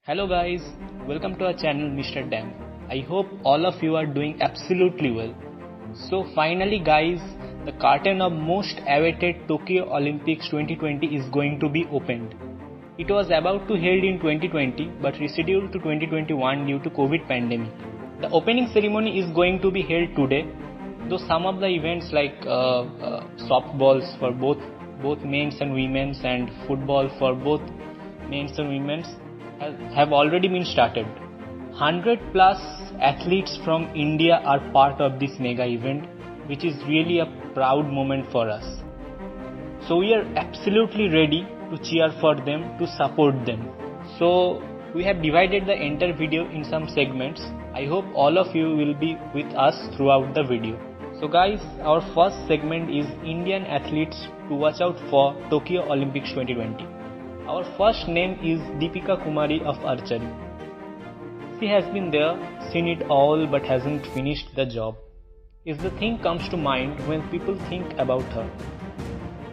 Hello guys, welcome to our channel Mr. Dam. I hope all of you are doing absolutely well. So finally guys, the curtain of most awaited Tokyo Olympics 2020 is going to be opened. It was about to held in 2020 but rescheduled to 2021 due to COVID pandemic. The opening ceremony is going to be held today, though some of the events like softballs for both men's and women's and football for both men's and women's have already been started. 100 plus athletes from India are part of this mega event, which is really a proud moment for us. So we are absolutely ready to cheer for them, to support them. So we have divided the entire video in some segments. I hope all of you will be with us throughout the video. So guys, our first segment is Indian athletes to watch out for Tokyo Olympics 2020. Our first name is Deepika Kumari of archery. She has been there, seen it all but hasn't finished the job, is the thing comes to mind when people think about her.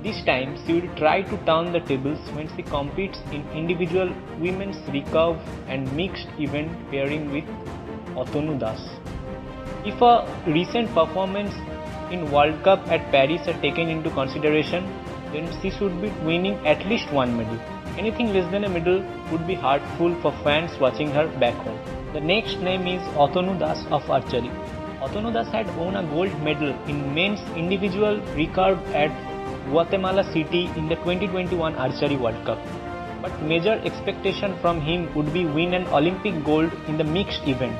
This time she will try to turn the tables when she competes in individual women's recurve and mixed event pairing with Otonu Das. If a recent performance in World Cup at Paris are taken into consideration, then she should be winning at least one medal. Anything less than a medal would be hurtful for fans watching her back home. The next name is Otonu Das of archery. Otonu Das had won a gold medal in men's individual recurve at Guatemala City in the 2021 Archery World Cup. But major expectation from him would be win an Olympic gold in the mixed event,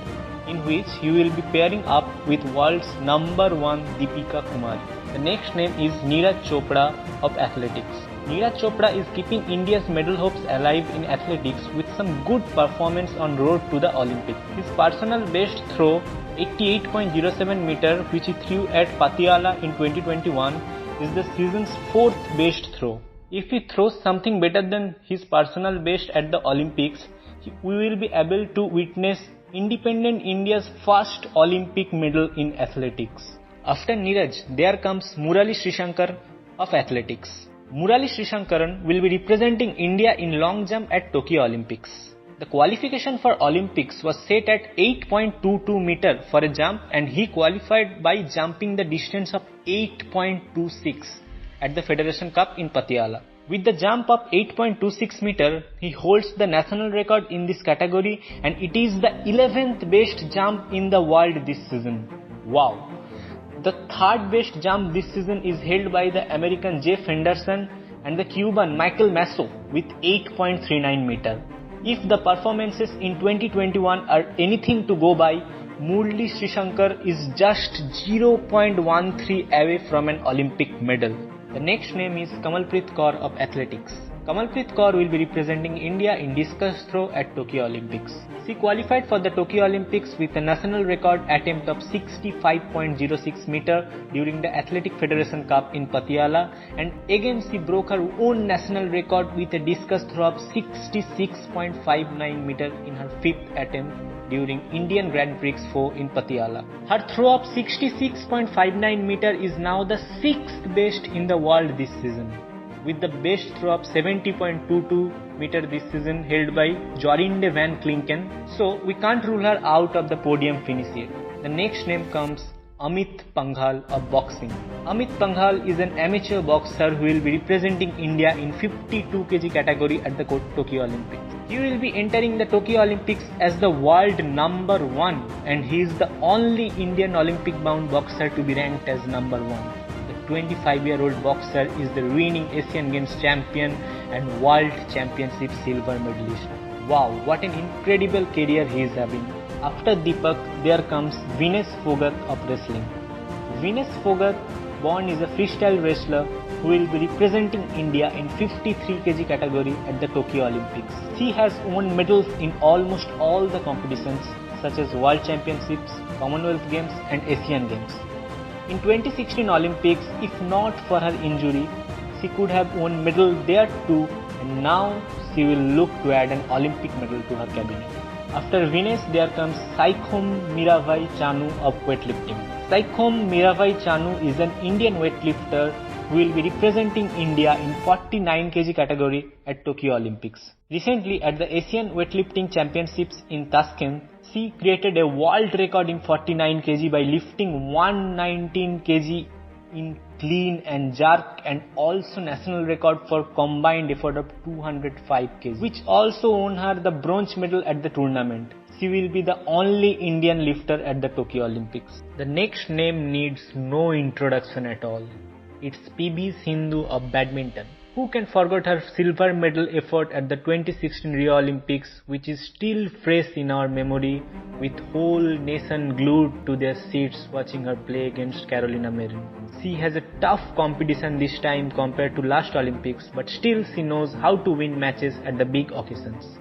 in which he will be pairing up with world's #1 Deepika Kumari. The next name is Neeraj Chopra of athletics. Neeraj Chopra is keeping India's medal hopes alive in athletics with some good performance on road to the Olympics. His personal best throw, 88.07 meter, which he threw at Patiala in 2021, is the season's 4th best throw. If he throws something better than his personal best at the Olympics, we will be able to witness independent India's first Olympic medal in athletics. After Neeraj, there comes Murali Srishankar of athletics. Murali Srishankaran will be representing India in long jump at Tokyo Olympics. The qualification for Olympics was set at 8.22 meter for a jump and he qualified by jumping the distance of 8.26 at the Federation Cup in Patiala. With the jump of 8.26 meter, he holds the national record in this category and it is the 11th best jump in the world this season. Wow! The 3rd best jump this season is held by the American Jeff Henderson and the Cuban Michael Masso with 8.39 meter. If the performances in 2021 are anything to go by, Murali Srishankar is just 0.13 away from an Olympic medal. The next name is Kamalpreet Kaur of athletics. Kamalpreet Kaur will be representing India in discus throw at Tokyo Olympics. She qualified for the Tokyo Olympics with a national record attempt of 65.06 meter during the Athletic Federation Cup in Patiala, and again she broke her own national record with a discus throw of 66.59 meter in her 5th attempt during Indian Grand Prix 4 in Patiala. Her throw of 66.59 meter is now the 6th best in the world this season, with the best throw of 70.22 meter this season held by Jorinde van Klinken, so we can't rule her out of the podium finish yet. The next name comes Amit Panghal of boxing. Amit Panghal is an amateur boxer who will be representing India in 52 kg category at the Tokyo Olympics. He will be entering the Tokyo Olympics as the world #1 and he is the only Indian Olympic bound boxer to be ranked as #1. 25-year-old boxer is the reigning Asian Games champion and World Championship silver medalist. Wow, what an incredible career he is having. After Deepak, there comes Vinesh Phogat of wrestling. Vinesh Phogat, born is a freestyle wrestler who will be representing India in 53 kg category at the Tokyo Olympics. She has won medals in almost all the competitions such as World Championships, Commonwealth Games and Asian Games. In 2016 Olympics, if not for her injury, she could have won medal there too, and now she will look to add an Olympic medal to her cabinet. After Vinesh, there comes Saikhom Mirabai Chanu of weightlifting. Saikhom Mirabai Chanu is an Indian weightlifter who will be representing India in 49 kg category at Tokyo Olympics. Recently at the Asian Weightlifting Championships in Tashkent, she created a world record in 49 kg by lifting 119 kg in clean and jerk, and also national record for combined effort of 205 kg, which also won her the bronze medal at the tournament. She will be the only Indian lifter at the Tokyo Olympics. The next name needs no introduction at all. It's PV Sindhu of badminton. Who can forget her silver medal effort at the 2016 Rio Olympics, which is still fresh in our memory, with whole nation glued to their seats watching her play against Carolina Marin. She has a tough competition this time compared to last Olympics, but still she knows how to win matches at the big occasions.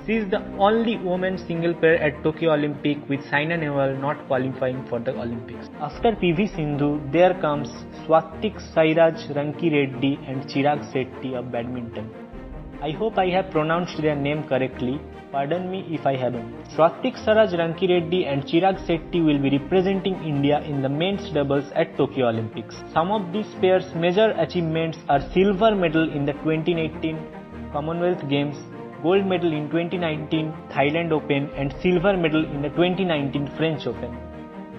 She is the only woman single player at Tokyo Olympic with Saina Nehwal not qualifying for the Olympics. After PV Sindhu, there comes Swatik Sairaj Rankireddy and Chirag Shetty of badminton. I hope I have pronounced their name correctly. Pardon me if I haven't. Swatik Sairaj Rankireddy and Chirag Shetty will be representing India in the men's doubles at Tokyo Olympics. Some of these pairs' major achievements are silver medal in the 2018 Commonwealth Games, gold medal in 2019 Thailand Open, and silver medal in the 2019 French Open.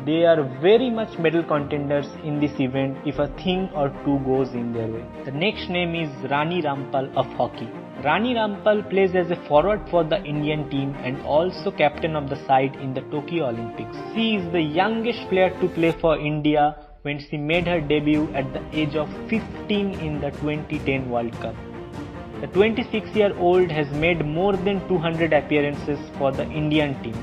They are very much medal contenders in this event if a thing or two goes in their way. The next name is Rani Rampal of hockey. Rani Rampal plays as a forward for the Indian team and also captain of the side in the Tokyo Olympics. She is the youngest player to play for India when she made her debut at the age of 15 in the 2010 World Cup. The 26-year-old has made more than 200 appearances for the Indian team.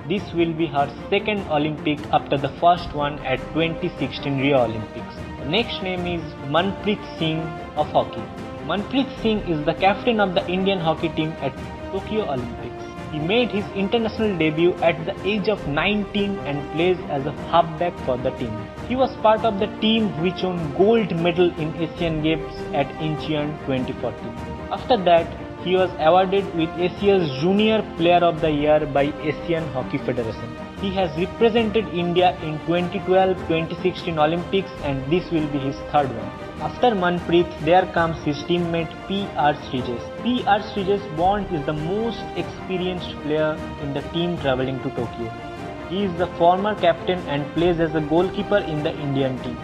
This will be her second Olympic after the first one at 2016 Rio Olympics. The next name is Manpreet Singh of hockey. Manpreet Singh is the captain of the Indian hockey team at Tokyo Olympics. He made his international debut at the age of 19 and plays as a halfback for the team. He was part of the team which won gold medal in Asian Games at Incheon 2014. After that, he was awarded with Asia's Junior Player of the Year by Asian Hockey Federation. He has represented India in 2012, 2016 Olympics, and this will be his third one. After Manpreet, there comes his teammate P.R. Srijesh. P.R. Srijesh Bond is the most experienced player in the team travelling to Tokyo. He is the former captain and plays as a goalkeeper in the Indian team.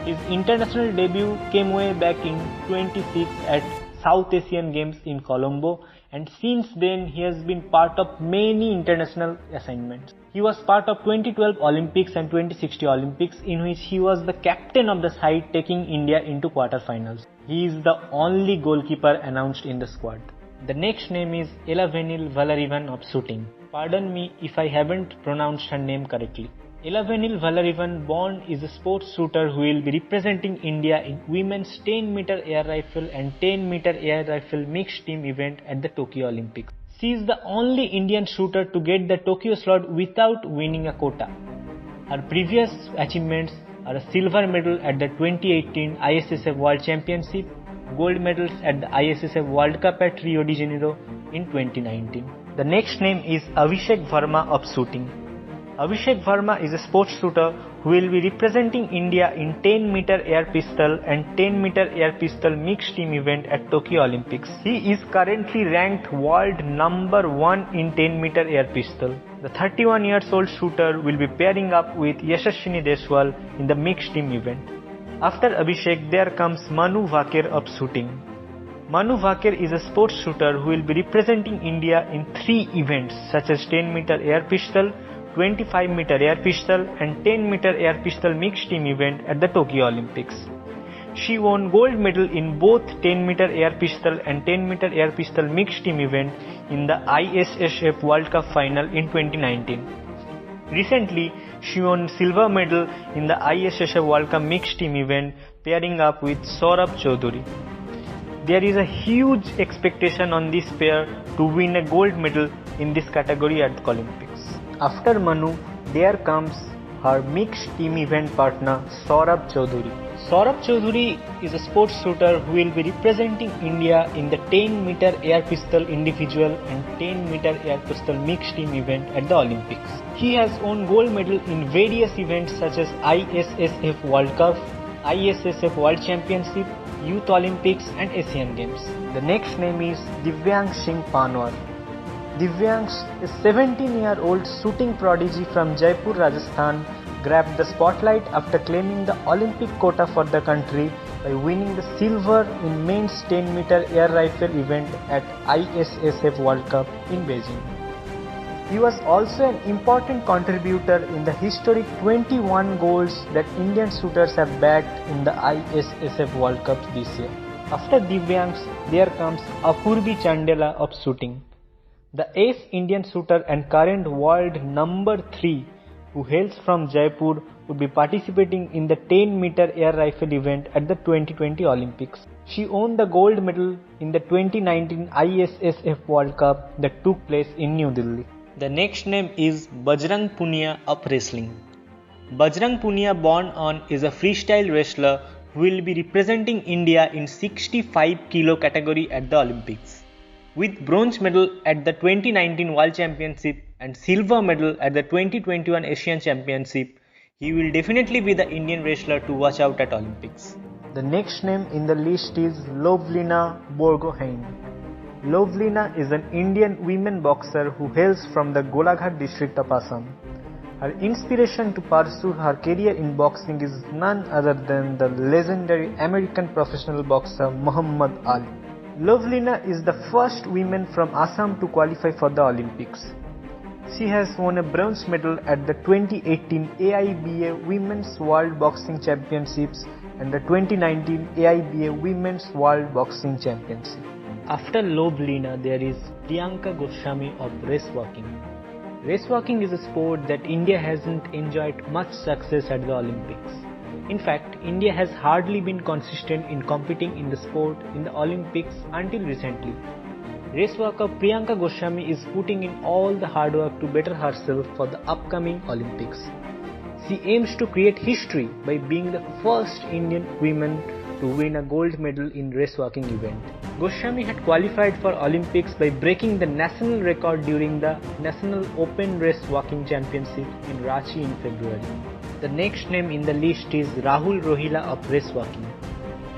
His international debut came way back in 2006 at South Asian Games in Colombo, and since then he has been part of many international assignments. He was part of 2012 Olympics and 2016 Olympics, in which he was the captain of the side taking India into quarterfinals. He is the only goalkeeper announced in the squad. The next name is Elavenil Valarivan of shooting. Pardon me if I haven't pronounced her name correctly. Elavenil Valarivan Bond is a sports shooter who will be representing India in women's 10-meter air rifle and 10-meter air rifle mixed team event at the Tokyo Olympics. She is the only Indian shooter to get the Tokyo slot without winning a quota. Her previous achievements are a silver medal at the 2018 ISSF World Championship, gold medals at the ISSF World Cup at Rio de Janeiro in 2019. The next name is Abhishek Verma of shooting. Abhishek Verma is a sports shooter who will be representing India in 10-meter air pistol and 10-meter air pistol mixed team event at Tokyo Olympics. He is currently ranked world number 1 in 10-meter air pistol. The 31-year-old shooter will be pairing up with Yashaswini Deswal in the mixed team event. After Abhishek, there comes Manu Vakir of shooting. Manu Vakir is a sports shooter who will be representing India in 3 events such as 10-meter air pistol, 25-meter air pistol and 10-meter air pistol mixed team event at the Tokyo Olympics. She won gold medal in both 10-meter air pistol and 10-meter air pistol mixed team event in the ISSF World Cup final in 2019. Recently, she won silver medal in the ISSF World Cup mixed team event pairing up with Saurabh Chaudhary. There is a huge expectation on this pair to win a gold medal in this category at the Olympics. After Manu, there comes her mixed team event partner Saurabh Chaudhary. Saurabh Chaudhary is a sports shooter who will be representing India in the 10-meter air pistol individual and 10-meter air pistol mixed team event at the Olympics. He has won gold medal in various events such as ISSF World Cup, ISSF World Championship, Youth Olympics and Asian Games. The next name is Divyang Singh Panwar. Divyang, a 17-year-old shooting prodigy from Jaipur, Rajasthan, grabbed the spotlight after claiming the Olympic quota for the country by winning the silver in men's 10-meter air rifle event at ISSF World Cup in Beijing. He was also an important contributor in the historic 21 goals that Indian shooters have bagged in the ISSF World Cup this year. After Divyang, there comes Apurvi Chandela of shooting. The ace Indian shooter and current world number 3 who hails from Jaipur would be participating in the 10-meter air rifle event at the 2020 Olympics. She won the gold medal in the 2019 ISSF World Cup that took place in New Delhi. The next name is Bajrang Punia of wrestling. Bajrang Punia born on is a freestyle wrestler who will be representing India in 65 kg category at the Olympics. With bronze medal at the 2019 World Championship and silver medal at the 2021 Asian Championship, he will definitely be the Indian wrestler to watch out at Olympics. The next name in the list is Lovlina Borgohain. Lovlina is an Indian women boxer who hails from the Golaghat district of Assam. Her inspiration to pursue her career in boxing is none other than the legendary American professional boxer Muhammad Ali. Lovlina is the first woman from Assam to qualify for the Olympics. She has won a bronze medal at the 2018 AIBA Women's World Boxing Championships and the 2019 AIBA Women's World Boxing Championship. After Lovlina, there is Priyanka Goswami of race walking. Race walking is a sport that India hasn't enjoyed much success at the Olympics. In fact, India has hardly been consistent in competing in the sport in the Olympics until recently. Race walker Priyanka Goswami is putting in all the hard work to better herself for the upcoming Olympics. She aims to create history by being the first Indian woman to win a gold medal in race walking event. Goswami had qualified for Olympics by breaking the national record during the National Open Race Walking Championship in Ranchi in February. The next name in the list is Rahul Rohila of race walking.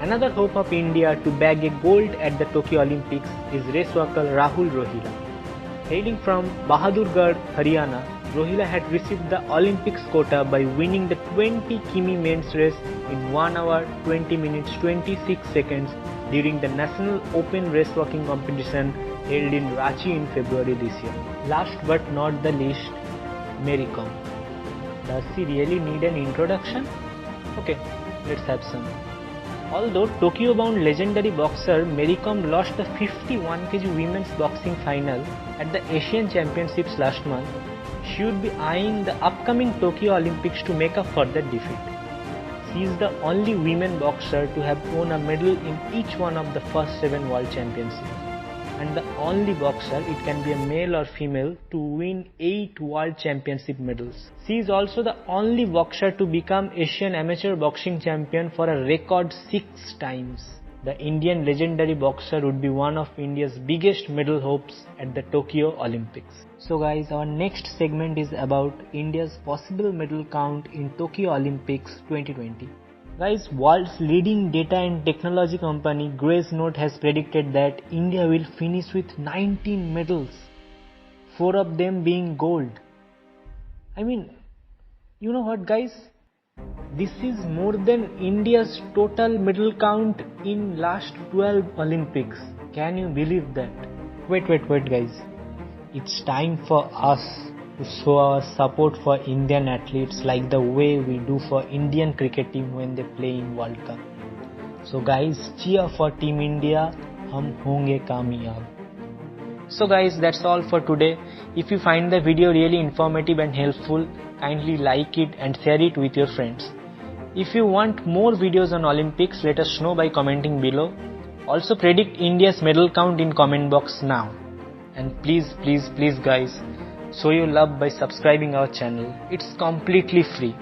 Another hope of India to bag a gold at the Tokyo Olympics is race walker Rahul Rohila. Hailing from Bahadurgarh, Haryana, Rohila had received the Olympics quota by winning the 20 km men's race in 1 hour 20 minutes 26 seconds during the National Open Race Walking competition held in Ranchi in February this year. Last but not the least, Mary Kom. Does she really need an introduction? Okay, let's have some. Although Tokyo-bound legendary boxer Mary Kom lost the 51 kg women's boxing final at the Asian Championships last month, she would be eyeing the upcoming Tokyo Olympics to make up for that defeat. She is the only women boxer to have won a medal in each one of the first 7 World Championships, and the only boxer, it can be a male or female, to win 8 World Championship medals. She is also the only boxer to become Asian Amateur Boxing Champion for a record 6 times. The Indian legendary boxer would be one of India's biggest medal hopes at the Tokyo Olympics. So guys, our next segment is about India's possible medal count in Tokyo Olympics 2020. Guys, world's leading data and technology company Gracenote has predicted that India will finish with 19 medals, 4 of them being gold. I mean, you know what guys? This is more than India's total medal count in last 12 Olympics. Can you believe that? Wait guys. It's time for us to show our support for Indian athletes like the way we do for Indian cricket team when they play in World Cup. So guys, cheer for Team India. Hum honge kamyab. So guys, that's all for today. If you find the video really informative and helpful, kindly like it and share it with your friends. If you want more videos on Olympics, let us know by commenting below. Also predict India's medal count in comment box now. And please guys, show your love by subscribing our channel. It's completely free.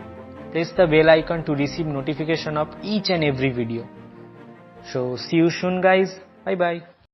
Press the bell icon to receive notification of each and every video. So see you soon guys. Bye bye.